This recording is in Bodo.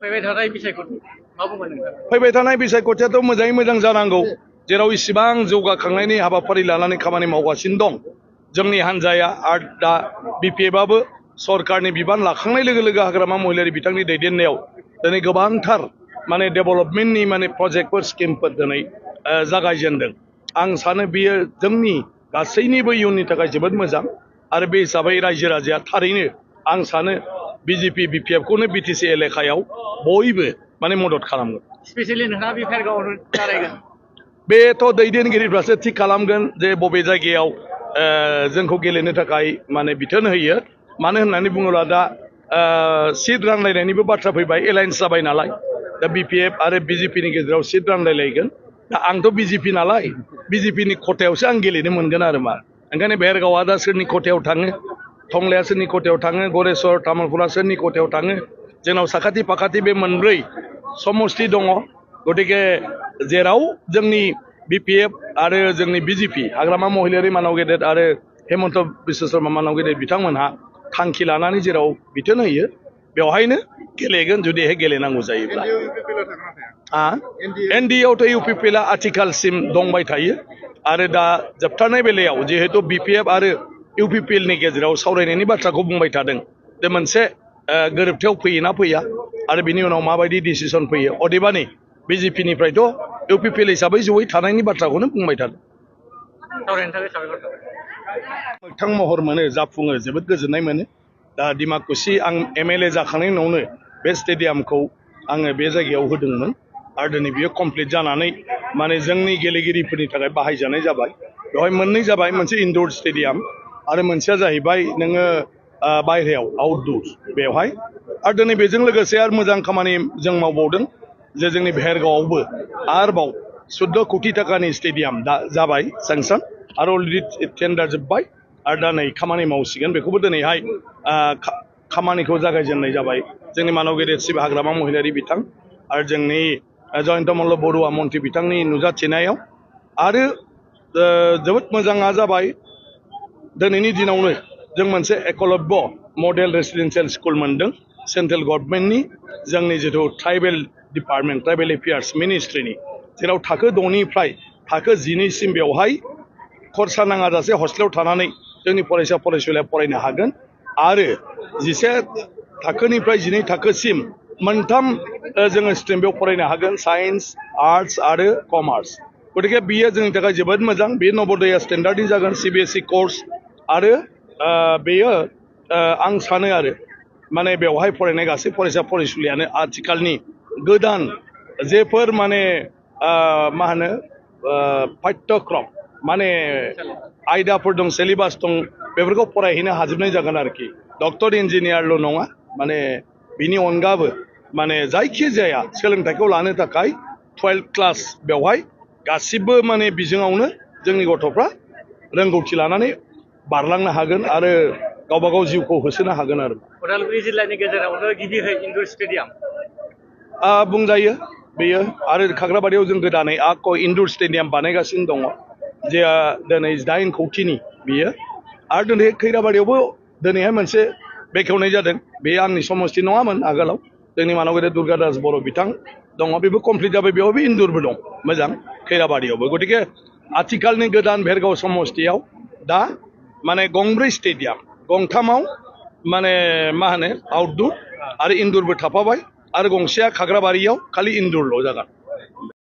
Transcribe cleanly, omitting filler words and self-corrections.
फैबाय थानाय बिसायख'थियाथ' मोजाङै मोजां जानांगौ जेराव इसिबां जौगाखांनायनि हाबाफारि लानानै खामानि मावगासिनो दं जोंनि हान्जाया आरो दा बिपिएफआबो सरकारनि बिबान लाखांनाय लोगो लोगो हाग्रामा महिलारि बिथांनि दैदेननायाव दिनै गोबांथार माने डेभेलपमेन्टनि माने प्रजेक्टफोर स्किमफोर दिनै जागायजेनदों आं सानो बियो जोंनि गासैनिबो इयुननि थाखाय जोबोद मोजां आरो बे हिसाबै रायजो राजाया थारैनो आं सानो बिजेपि बिपिएफखौनो बिटिसि एलेकायाव बयबो माने मदद खालामगोन स्पेशली नोंथाङा बे फेरगाव जागायगोन बेथ' दैदेनगिरिफ्रासो थिग खालामगोन जे बबे जायगायाव जोंखौ गेलेनो थाखाय माने बिथोन होयो मानो होननानै बुङोब्ला दा सिट रानलायनायनिबो बाथ्रा फैबाय एलायन्स जाबाय नालाय दा बिपिएफ आरो बिजेपिनि गेजेराव सिट रानलायलायगोन दा आंथ' बिजेपि नालाय बिजेपिनि खथायावसो आं गेलेनो मोनगोन आरो मा ओंखायनो भेरगावआ दा सोरनि खथायाव थाङो टंलाया सोरनि खथायाव थाङो गरेस्वर तामुलपुरा सोरनि खथायाव थाङो जोंनाव साखाथि फाखाथि बे मोनब्रै समस्ति दङ गतिके जेराव जोंनि बिपिएफ आरो जोंनि बिजेपि हाग्रामा महिलारि मानाव गेदेर आरो हेमन्त बिश्व शर्मा मानाव गेदेर बिथांमोनहा थांखि लानानै जेराव बिथोन होयो बेवहायनो गेलेगोन जुदिहाय गेलेनांगौ जायोब्ला एनडिएआवथ' इउपिपिएलआ आथिखालसिम दंबाय थायो आरो दा जोबथारनाय बेलायाव जिहेतु बिपिएफ आरो इउपिपिएलनि गेजेराव सावरायनायनि बाथ्राखौ बुंबाय थादों जे मोनसे गोरोबथायाव फैयोना फैया आरो बिनि उनाव माबायदि डिसिसन फैयो अदेबानि बिजेपिनिफ्रायथ' इउपिपिएल हिसाबै जयै थानायनि बाथ्राखौनो बुंबाय थादों मोगथां महर मोनो जाफुङो जोबोद गोजोननाय मोनो दा डिमाकुसि आं एमएलए जाखांनायनि उनावनो बे स्टेडियामखौ आङो बे जायगायाव होदोंमोन आरो दिनै बियो कमप्लिट जानानै माने जोंनि गेलेगिरिफोरनि थाखाय बाहायजानाय जाबाय बेवहाय मोननै जाबाय मोनसे इनडोर स्टेडियाम आरो मोनसेया जाहैबाय नोङो बायहेरायाव आउटडोर बेवहाय आरो दिनै बेजों लोगोसे आरो मोजां खामानि जों मावबावदों जे जोंनि भेरगावआवबो आरोबाव 14 कोटि टाकानि स्टेडियाम दा जाबाय सेंसन आरो अलरेडि टेन्डार जोब्बाय आरो दा नै खामानि मावसिगोन बेखौबो दिनैहाय खामानिखौ जागायजेननाय जाबाय जोंनि मानव गेदेर शिब हाग्रामा महिलारि बिथां आरो जोंनि जयन्त मल्ल बरुवा मन्त्रि बिथांनि नुजाथिनायाव आरो जोबोद मोजाङा जाबाय दिनैनि दिनावनो जों मोनसे एकलव्य मडेल रेसिडेन्सियेल स्कुल मोनदों सेन्ट्रेल गभर्नमेन्टनि जोंनि जिथु ट्राइबेल डिपार्टमेन्ट ट्राइबेल एफेयार्स मिनिस्ट्रिनि जेराव थाखो 6निफ्राय थाखो 12सिम बेवहाय खरसा नाङाजासे हस्टेलाव थानानै जोंनि फरायसा फरायसुलिया फरायनो हागोन आरो 11 थाखोनिफ्राय 12 थाखोसिम मोनथाम जोङो स्ट्रिम बेयाव फरायनो हागोन साइन्स आर्ट्स आरो कमार्स गतिके बियो जोंनि थाखाय जोबोद मोजां बे नवोदया स्टेन्डार्डनि जागोन सिबिएसइ कर्स आरो बेयो आं सानो आरो माने बेवहाय फरायनाय गासै फरायसा फरायसुलियानो आथिखालनि गोदान जेफोर माने मा होनो पाठ्यक्रम माने आयदाफोर दं सिलेबास दं बेफोरखौ फरायहैनो हाजोबनाय जागोन आरोखि डक्टर इन्जिनियारल' नङा माने बिनि अनगाबो माने जायखि जाया सोलोंथाइखौ लानो थाखाय 12 क्लास बेवहाय गासिबो माने बिजोङावनो जोंनि गथ'फ्रा रोंगौथि लानानै बारलांनो हागोन आरो गावबा गाव जिउखौ होसोनो हागोन आरो उदालगुरि जिल्लानि गेजेरावनो गिदिरै इनडोर स्टेडियाम बुंजायो बेयो आरो खाग्राबारियाव जों गोदानै इनडोर स्टेडियाम बानायगासिनो दङ जे दिनै 8 कोटिनि बियो आरो दिनै खैराबारियावबो दिनैहाय मोनसे बेखेवनाय जादों बे आंनि समस्ति नङामोन आगोलाव जोंनि मानव गेदेर दुर्गादास बर' बिथां दङ बेबो कमप्लिट जाबाय बेयावबो इनडोरबो दं मोजां खैराबारियावबो गतिके आथिखालनि गोदान भेरगाव समस्तियाव दा माने गंब्रै स्टेडियाम गंथामाव माने मा होनो आउटडोर आरो इनडोरबो थाफाबाय आरो गंसेया खाग्राबारियाव खालि इनडोरल' जागोन